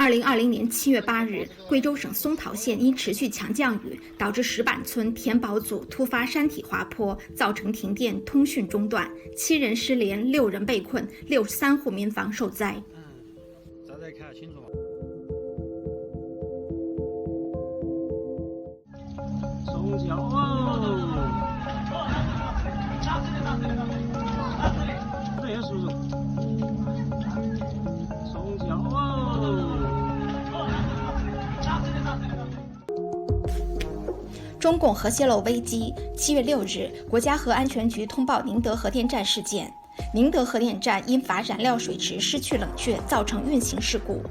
2020年7月8日，贵州省松桃县因持续强降雨，导致石板村田堡组突发山体滑坡，造成停电、通讯中断，7人失联，6人被困，63户民房受灾。咱再看清楚。松桥哦，这也叔叔。松桥哦。中共核泄漏危机。7月6日，国家核安全局通报宁德核电站事件。宁德核电站因乏燃料水池失去冷却，造成运行事故。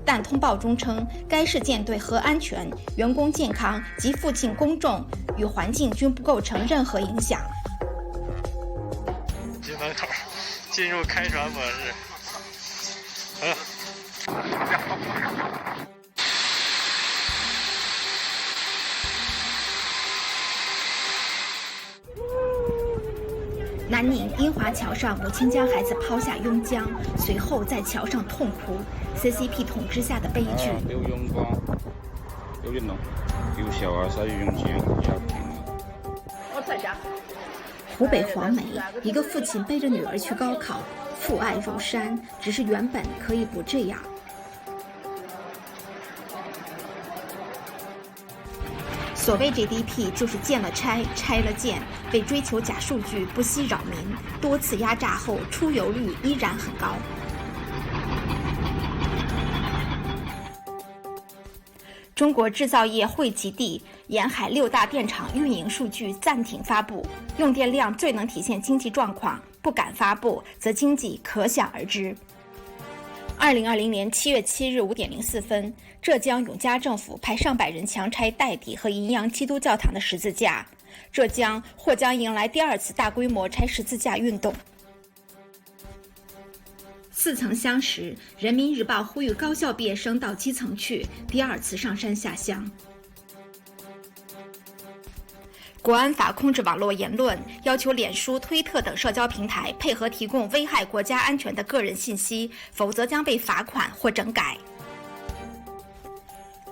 但通报中称，该事件对核安全、员工健康及附近公众与环境均不构成任何影响。机门口进入开船模式。南宁英华桥上，母亲将孩子抛下邕江，随后在桥上痛哭。CCP 统治下的悲剧。有阳光，有运动，有小孩才有勇气家庭。我在家。湖北黄梅，一个父亲背着女儿去高考，父爱如山，只是原本可以不这样。所谓 GDP 就是建了拆，拆了建，为追求假数据不惜扰民，多次压榨后出油率依然很高。中国制造业汇集地沿海6大电厂运营数据暂停发布，用电量最能体现经济状况，不敢发布，则经济可想而知。2020年7月7日5点04分，浙江永嘉政府派上百人强拆代理和银阳基督教堂的十字架，浙江或将迎来第2次大规模拆十字架运动。似曾相识，人民日报呼吁高校毕业生到基层去，第2次上山下乡。国安法控制网络言论，要求脸书、推特等社交平台配合提供危害国家安全的个人信息，否则将被罚款或整改。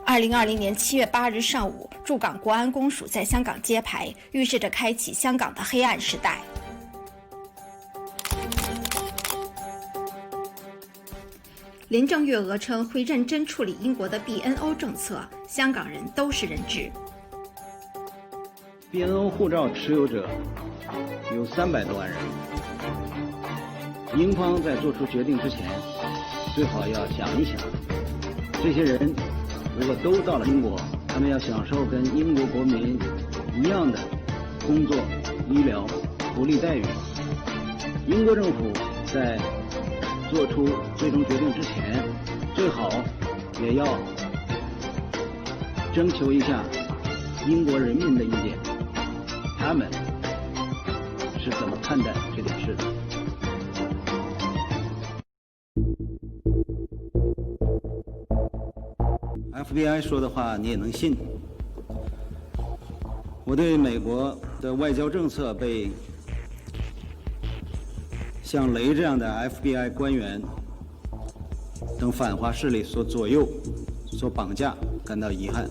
2020年7月8日上午，驻港国安公署在香港揭牌，预示着开启香港的黑暗时代。林郑月娥称会认真处理英国的 BNO 政策，香港人都是人质。BNO 护照持有者有300多万人，英方在做出决定之前，最好要想一想，这些人如果都到了英国，他们要享受跟英国国民一样的工作、医疗、福利待遇。英国政府在做出最终决定之前，最好也要征求一下英国人民的意见，他们是怎么看待这件事的。FBI 说的话你也能信。我对美国的外交政策被像雷这样的 FBI 官员等反华势力所左右、所绑架感到遗憾。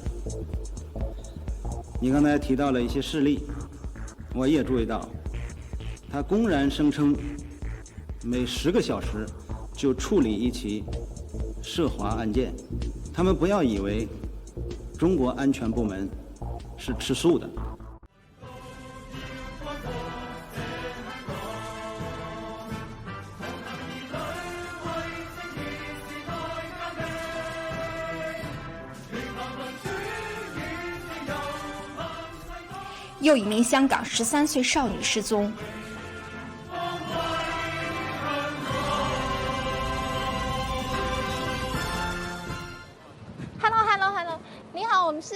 你刚才提到了一些事例，我也注意到，他公然声称每10个小时就处理一起涉华案件。他们不要以为中国安全部门是吃素的。又一名香港13岁少女失踪。Hello， 你好，我们是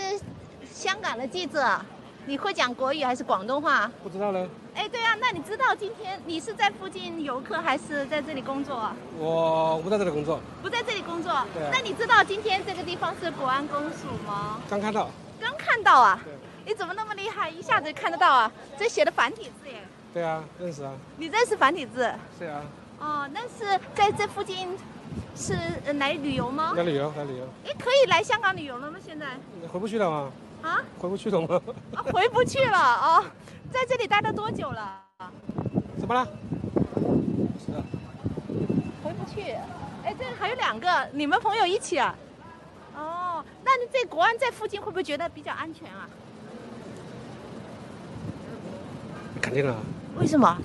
香港的记者，你会讲国语还是广东话？不知道呢。哎，对啊，那你知道今天你是在附近游客还是在这里工作？我不在这里工作。不在这里工作？对啊。那你知道今天这个地方是国安公署吗？刚看到。刚看到啊？对。你怎么那么厉害，一下子看得到啊？这写的繁体字耶。对啊，认识啊。你认识繁体字？是啊。哦，那是在这附近是来旅游吗？来旅游。哎，可以来香港旅游了吗？现在？回不去了吗？啊？回不去了吗？啊，回不去了哦，在这里待了多久了？怎么了？回不去。哎，这还有2个，你们朋友一起啊？哦，那你在国安在附近会不会觉得比较安全啊？肯定啊。为什么？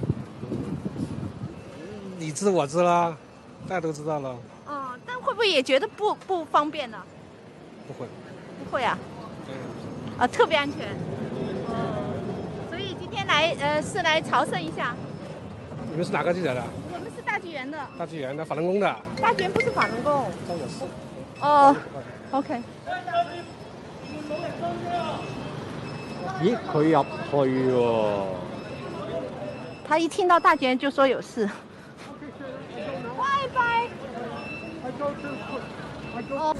你知我知啦，大家都知道了。哦，但会不会也觉得不方便呢？不会。不会啊。啊，特别安全。哦，所以今天来是来朝圣一下。你们是哪个记者的？我们是大剧园的。大剧园的，法轮功的。大剧园不是法轮功。都有事。哦 ，OK。咦，佢入去喎。他一聽到大劇院就說有事。拜拜。哦。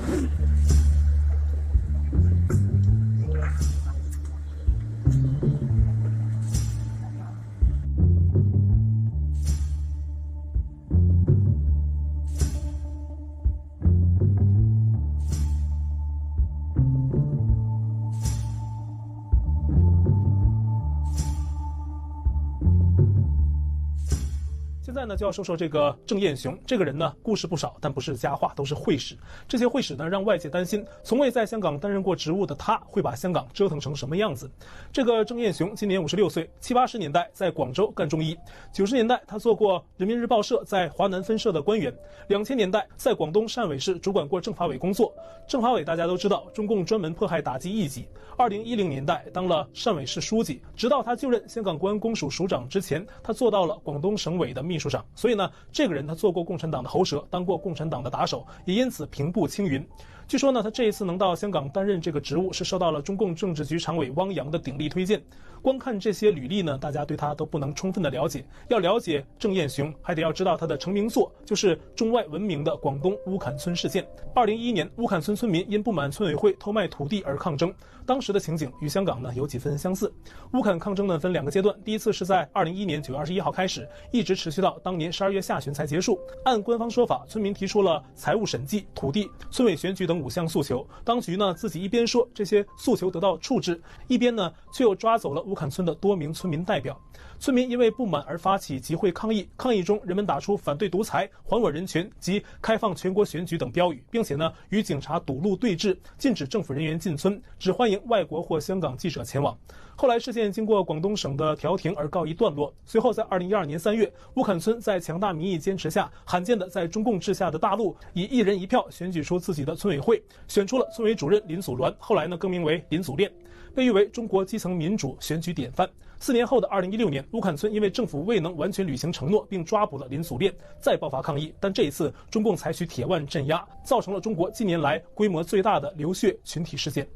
现在呢，就要说说这个郑彦雄这个人呢，故事不少，但不是佳话，都是会史。这些会史呢，让外界担心，从未在香港担任过职务的他，会把香港折腾成什么样子。这个郑彦雄今年56岁，70、80年代在广州干中医，90年代他做过人民日报社在华南分社的官员，2000年代在广东汕尾市主管过政法委工作。政法委大家都知道，中共专门迫害打击异己。2010年代当了汕尾市书记，直到他就任香港国安公署署长之前，他做到了广东省委的秘书长。所以呢，这个人他做过共产党的喉舌，当过共产党的打手，也因此平步青云。据说呢，他这一次能到香港担任这个职务，是受到了中共政治局常委汪洋的鼎力推荐。光看这些履历呢，大家对他都不能充分的了解。要了解郑彦雄，还得要知道他的成名作，就是中外闻名的广东乌坎村事件。2011年，乌坎村村民因不满村委会偷卖土地而抗争，当时的情景与香港呢有几分相似。乌坎抗争呢分2个阶段，第一次是在2011年9月21号开始，一直持续到当年12月下旬才结束。按官方说法，村民提出了财务审计、土地、村委选举等5项诉求，当局呢自己一边说这些诉求得到处置，一边呢却又抓走了乌坎村的多名村民代表。村民因为不满而发起集会抗议，抗议中人们打出反对独裁、还我人权及开放全国选举等标语，并且呢与警察堵路对峙，禁止政府人员进村，只欢迎外国或香港记者前往。后来事件经过广东省的调停而告一段落。随后在2012年3月，乌坎村在强大民意坚持下，罕见的在中共治下的大陆以1人1票选举出自己的村委会，选出了村委主任林祖鸾，后来呢更名为林祖练，被誉为中国基层民主选举典范。4年后的2016年，乌坎村因为政府未能完全履行承诺，并抓捕了林祖练，再爆发抗议。但这一次，中共采取铁腕镇压，造成了中国近年来规模最大的流血群体事件。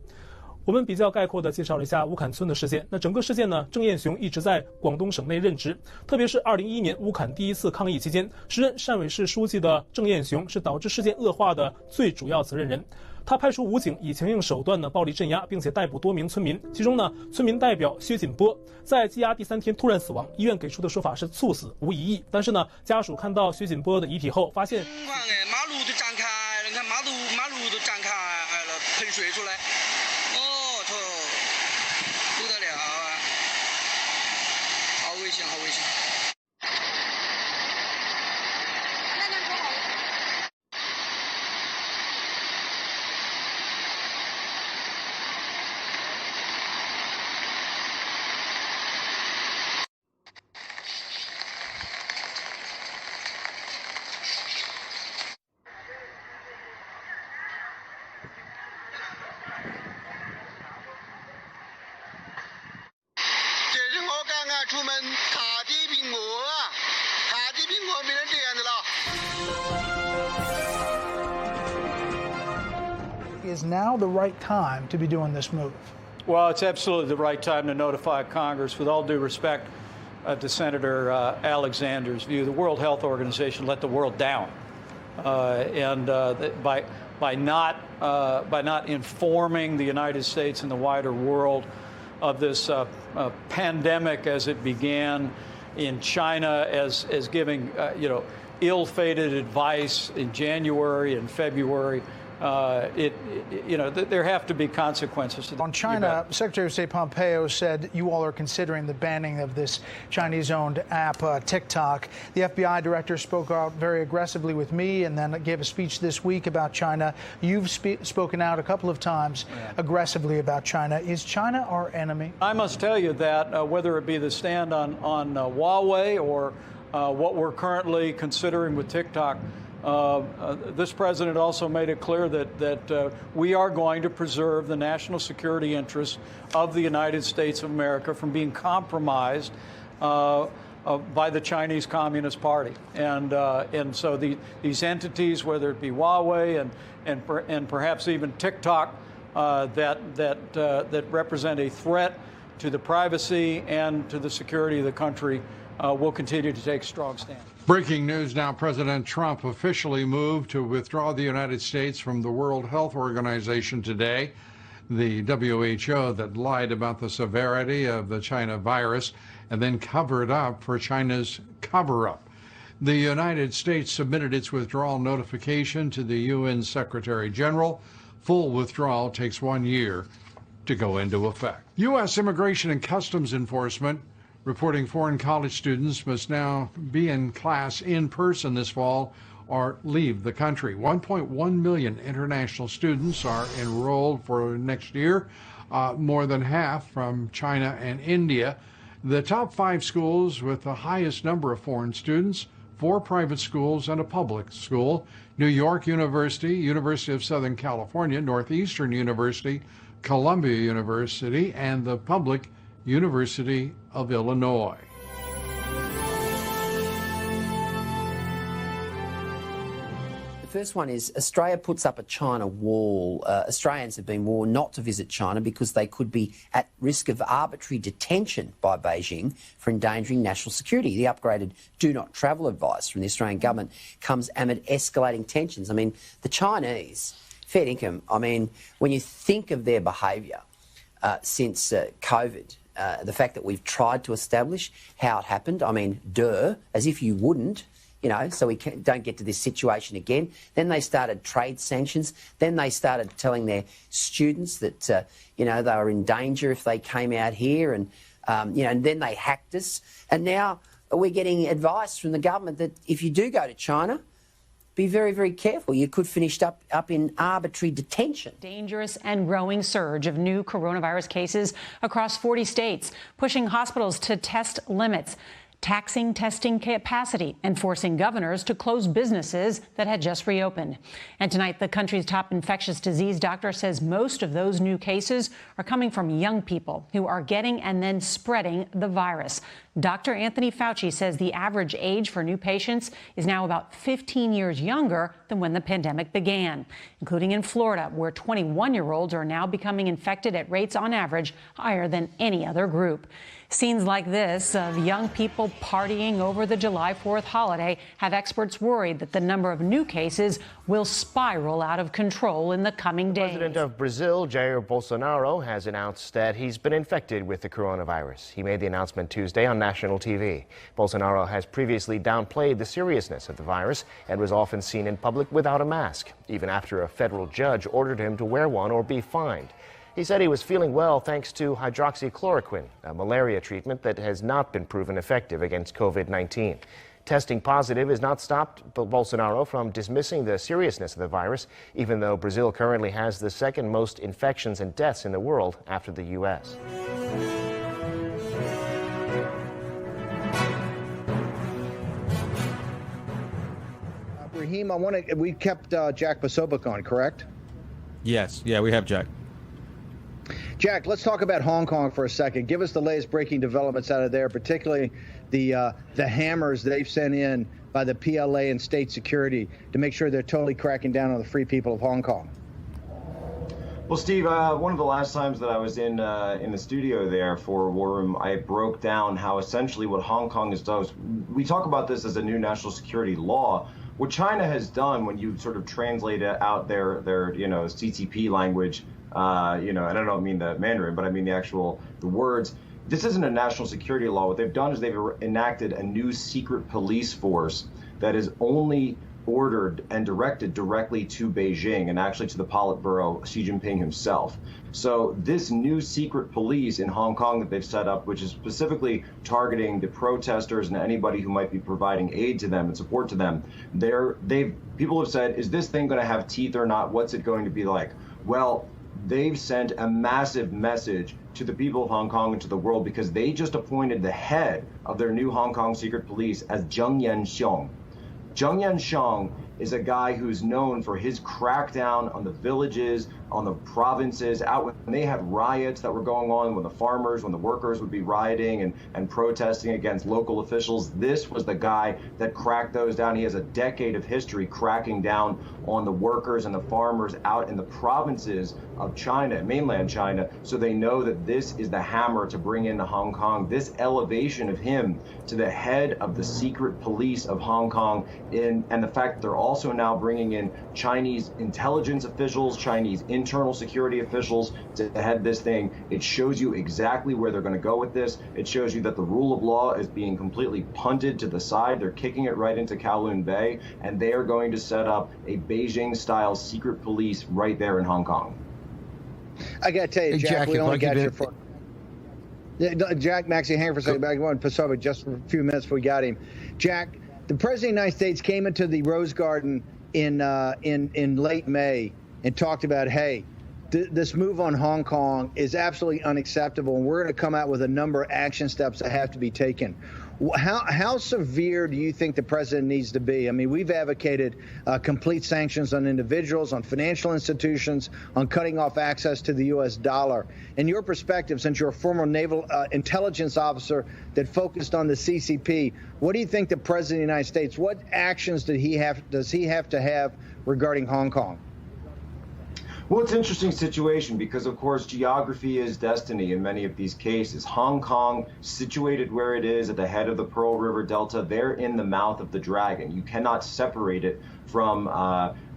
我们比较概括地介绍了一下乌坎村的事件。那整个事件呢，郑彦雄一直在广东省内任职，特别是2011年乌坎第一次抗议期间，时任汕尾市书记的郑彦雄是导致事件恶化的最主要责任人。他派出武警以强硬手段呢暴力镇压，并且逮捕多名村民。其中呢，村民代表薛锦波在羁押第3天突然死亡，医院给出的说法是猝死，无疑义。但是呢，家属看到薛锦波的遗体后，发现马路都展开了，你看马路都展开了，喷水出来，哦，不得了啊，好危险，好危险。出门卡的苹果啊，卡的苹果没人这样的了。Is now the right time to be doing this move? Well, it's absolutely the right time to notify Congress. With all due respect to Senator Alexander's view, the World Health Organization let the world down, and by not informing the United States and the wider world of this pandemic as it began in China, as giving ill-fated advice in January and February. There have to be consequences. On China, Secretary of State Pompeo said you all are considering the banning of this Chinese-owned app, TikTok. The FBI director spoke out very aggressively with me and then gave a speech this week about China. You've spoken out a couple of times aggressively about China. Is China our enemy? I must tell you that whether it be the stand on Huawei or what we're currently considering with TikTok, this president also made it clear that we are going to preserve the national security interests of the United States of America from being compromised by the Chinese Communist Party. And so these entities, whether it be Huawei and perhaps even TikTok, that represent a threat to the privacy and to the security of the country, will continue to take strong stand. Breaking news now, President Trump officially moved to withdraw the United States from the World Health Organization today. The WHO that lied about the severity of the China virus and then covered up for China's cover-up. The United States submitted its withdrawal notification to the UN Secretary General. Full withdrawal takes 1 year to go into effect. U.S. Immigration and Customs Enforcement reporting foreign college students must now be in class in person this fall or leave the country. 1.1 million international students are enrolled for next year, more than half from China and India. The top 5 schools with the highest number of foreign students, 4 private schools and a public school: New York University, University of Southern California, Northeastern University, Columbia University, and the public University of Illinois. The first one is Australia puts up a China wall. Australians have been warned not to visit China because they could be at risk of arbitrary detention by Beijing for endangering national security. The upgraded do not travel advice from the Australian government comes amid escalating tensions. I mean, the Chinese, fair income, I mean, when you think of their behaviour since COVID, the fact that we've tried to establish how it happened, I mean, as if you wouldn't, so we don't get to this situation again. Then they started trade sanctions. Then they started telling their students that, they were in danger if they came out here. And, and then they hacked us. And now we're getting advice from the government that if you do go to China, be very, very careful. You could finish up in arbitrary detention. Dangerous and growing surge of new coronavirus cases across 40 states, pushing hospitals to test limits, taxing testing capacity, and forcing governors to close businesses that had just reopened. And tonight, the country's top infectious disease doctor says most of those new cases are coming from young people who are getting and then spreading the virus. Dr. Anthony Fauci says the average age for new patients is now about 15 years younger than when the pandemic began, including in Florida, where 21-year-olds are now becoming infected at rates on average higher than any other group. Scenes like this of young people partying over the July 4th holiday have experts worried that the number of new cases will spiral out of control in the coming days. The president of Brazil, Jair Bolsonaro, has announced that he's been infected with the coronavirus. He made the announcement Tuesday on national TV. Bolsonaro has previously downplayed the seriousness of the virus and was often seen in public without a mask, even after a federal judge ordered him to wear one or be fined. He said he was feeling well thanks to hydroxychloroquine, a malaria treatment that has not been proven effective against COVID-19. Testing positive has not stopped Bolsonaro from dismissing the seriousness of the virus, even though Brazil currently has the second most infections and deaths in the world after the U.S. Raheem, we kept Jack Posobiec on, correct? Yes. Yeah, we have Jack. Jack, let's talk about Hong Kong for a second. Give us the latest breaking developments out of there, particularly the hammers they've sent in by the PLA and state security to make sure they're totally cracking down on the free people of Hong Kong. Well, Steve, one of the last times that I was in the studio there for War Room, I broke down how essentially what Hong Kong has done. We talk about this as a new national security law. What China has done, when you sort of translate out their CCP language, and I don't mean the Mandarin, but I mean the words. This isn't a national security law. What they've done is they've enacted a new secret police force that is only ordered and directed directly to Beijing and actually to the Politburo, Xi Jinping himself. So this new secret police in Hong Kong that they've set up, which is specifically targeting the protesters and anybody who might be providing aid to them and support to them, people have said, is this thing going to have teeth or not? What's it going to be like? Well, they've sent a massive message to the people of Hong Kong and to the world because they just appointed the head of their new Hong Kong secret police as Zheng Yanxiong. Zheng Yanxiong is a guy who's known for his crackdown on the villages, on the provinces, out when they had riots that were going on, when the workers would be rioting and protesting against local officials. This was the guy that cracked those down. He has a decade of history cracking down on the workers and the farmers out in the provinces of China, mainland China, so they know that this is the hammer to bring into Hong Kong. This elevation of him to the head of the secret police of Hong Kong, and the fact that they're also now bringing in Chinese intelligence officials, Chinese internal security officials to head this thing. It shows you exactly where they're going to go with this. It shows you that the rule of law is being completely punted to the side. They're kicking it right into Kowloon Bay, and they are going to set up a Beijing-style secret police right there in Hong Kong. I got to tell you, Jack, we only got your phone. Jack, Maxie, hang on for a second. Back one, Pasova, just for a few minutes before we got him. Jack, the President of the United States came into the Rose Garden in late May and talked about, hey, this move on Hong Kong is absolutely unacceptable, and we're going to come out with a number of action steps that have to be taken. How severe do you think the president needs to be? I mean, we've advocated complete sanctions on individuals, on financial institutions, on cutting off access to the U.S. dollar. In your perspective, since you're a former naval intelligence officer that focused on the CCP, what do you think the president of the United States, what actions does he have to have regarding Hong Kong? Well, it's an interesting situation because, of course, geography is destiny in many of these cases. Hong Kong, situated where it is at the head of the Pearl River Delta, they're in the mouth of the dragon. You cannot separate it from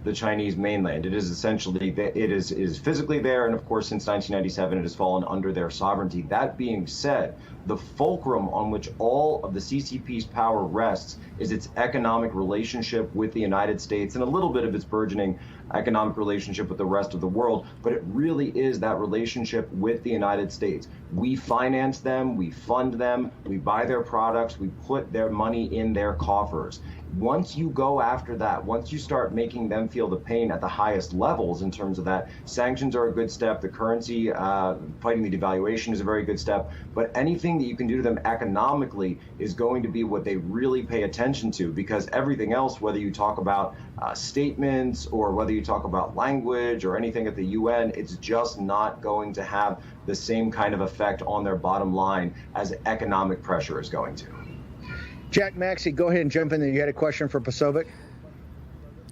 the Chinese mainland. It is essentially, it is physically there, and of course, since 1997, it has fallen under their sovereignty. That being said, the fulcrum on which all of the CCP's power rests is its economic relationship with the United States and a little bit of its burgeoning economic relationship with the rest of the world, but it really is that relationship with the United States. We finance them, we fund them, we buy their products, we put their money in their coffers. Once you go after that, once you start making them feel the pain at the highest levels in terms of that, sanctions are a good step, the currency, fighting the devaluation is a very good step, but anything that you can do to them economically is going to be what they really pay attention to, because everything else, whether you talk about statements or whether you talk about language or anything at the UN, it's just not going to have the same kind of effect on their bottom line as economic pressure is going to. Jack, Maxie, go ahead and jump in there. You had a question for Pasovic?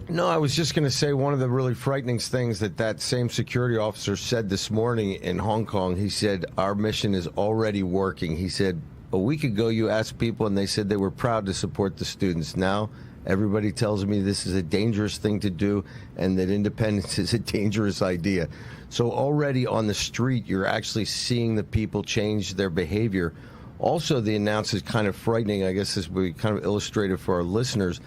No, I was just going to say one of the really frightening things that same security officer said this morning in Hong Kong. He said, our mission is already working. He said, a week ago you asked people and they said they were proud to support the students. Now everybody tells me this is a dangerous thing to do and that independence is a dangerous idea. So already on the street, you're actually seeing the people change their behavior. Also, the announcement is kind of frightening. I guess this will be kind of illustrated for our listeners.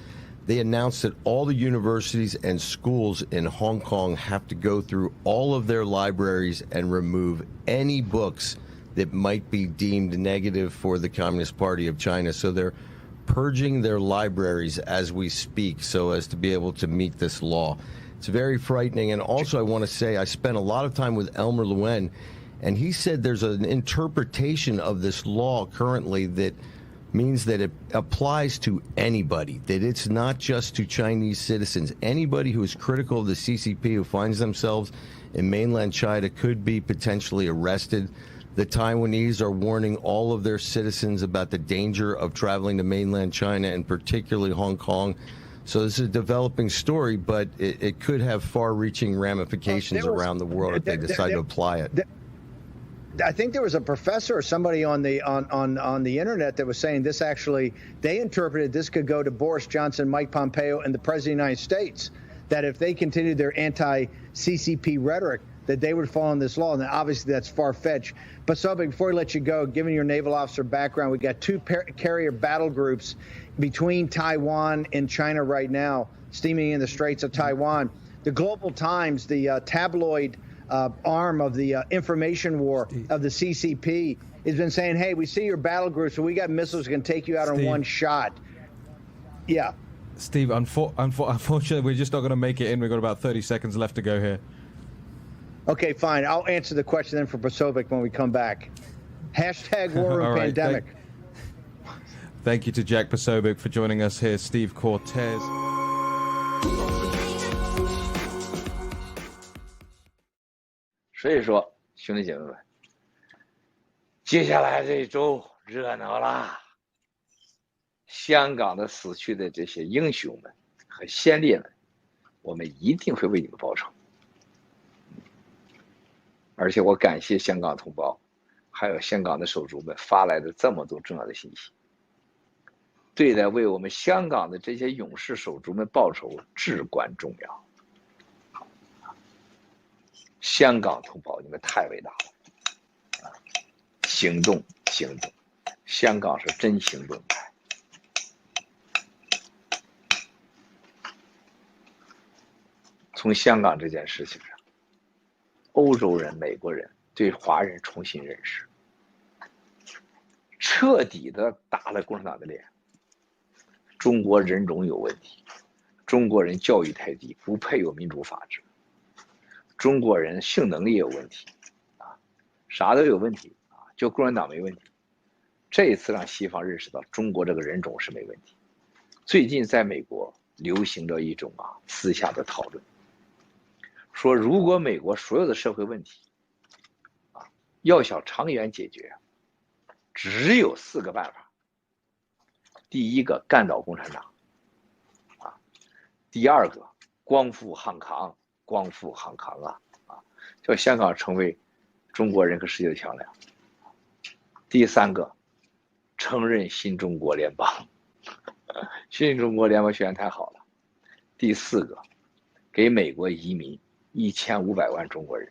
They announced that all the universities and schools in Hong Kong have to go through all of their libraries and remove any books that might be deemed negative for the Communist Party of China. So they're purging their libraries as we speak so as to be able to meet this law. It's very frightening. And also, I want to say I spent a lot of time with Elmer Luen, and he said there's an interpretation of this law currently that means that it applies to anybody, that it's not just to Chinese citizens. Anybody who is critical of the CCP who finds themselves in mainland China could be potentially arrested. The Taiwanese are warning all of their citizens about the danger of traveling to mainland China, and particularly Hong Kong. So this is a developing story, but it could have far-reaching ramifications around the world if they decide to apply it. I think there was a professor or somebody on the internet that was saying this actually, they interpreted this could go to Boris Johnson, Mike Pompeo, and the President of the United States, that if they continue their anti-CCP rhetoric, that they would follow this law. And obviously that's far-fetched. But Sobek, before we let you go, given your naval officer background, we got two carrier battle groups between Taiwan and China right now, steaming in the Straits of Taiwan. The Global Times, the tabloid arm of the information war of the CCP, has been saying, hey, we see your battle groups, so we got missiles that can take you out in one shot. Yeah. Steve, unfortunately, we're just not going to make it in. We've got about 30 seconds left to go here. Okay, fine. I'll answer the question then for Pasovic when we come back. Hashtag War Room Pandemic. Thank you to Jack Pasovic for joining us here. Steve Cortez. 所以说，兄弟姐妹们，接下来这一周热闹啦！香港的死去的这些英雄们和先烈们，我们一定会为你们报仇。而且我感谢香港同胞，还有香港的手足们发来的这么多重要的信息。对待为我们香港的这些勇士手足们报仇至关重要。香港同胞，你们太伟大了！行动，行动！香港是真行动派。从香港这件事情上，欧洲人、美国人对华人重新认识，彻底的打了共产党的脸。中国人种有问题，中国人教育太低，不配有民主法治。中国人性能力有问题，啥都有问题就共产党没问题。这一次让西方认识到中国这个人种是没问题。最近在美国流行着一种私下的讨论，说如果美国所有的社会问题要想长远解决，只有4个办法。第一个，干倒共产党第二个，光复汉康，光复汉康叫香港成为中国人和世界的桥梁。第三个，承认新中国联邦，新中国联邦宣言太好了。第四个，给美国移民1500万中国人，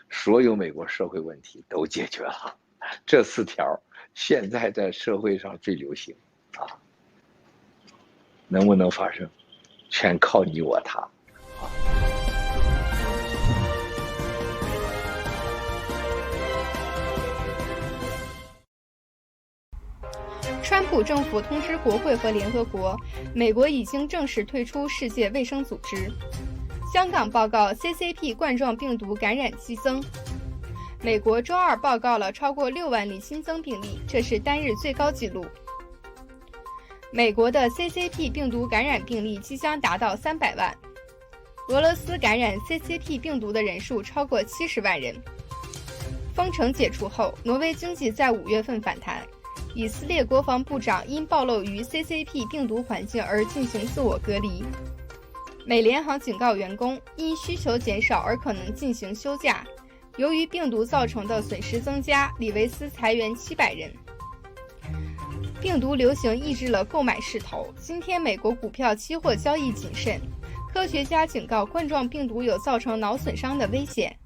所有美国社会问题都解决了。这4条现在在社会上最流行能不能发生，全靠你我他。川普政府通知国会和联合国，美国已经正式退出世界卫生组织。香港报告 CCP 冠状病毒感染激增。美国周二报告了超过6万例新增病例，这是单日最高纪录。美国的 CCP 病毒感染病例即将达到300万。俄罗斯感染 CCP 病毒的人数超过70万人。封城解除后，挪威经济在5月份反弹。以色列国防部长因暴露于 CCP 病毒环境而进行自我隔离。美联航警告员工，因需求减少而可能进行休假。由于病毒造成的损失增加，李维斯裁员700人。病毒流行抑制了购买势头。今天美国股票期货交易谨慎。科学家警告，冠状病毒有造成脑损伤的危险。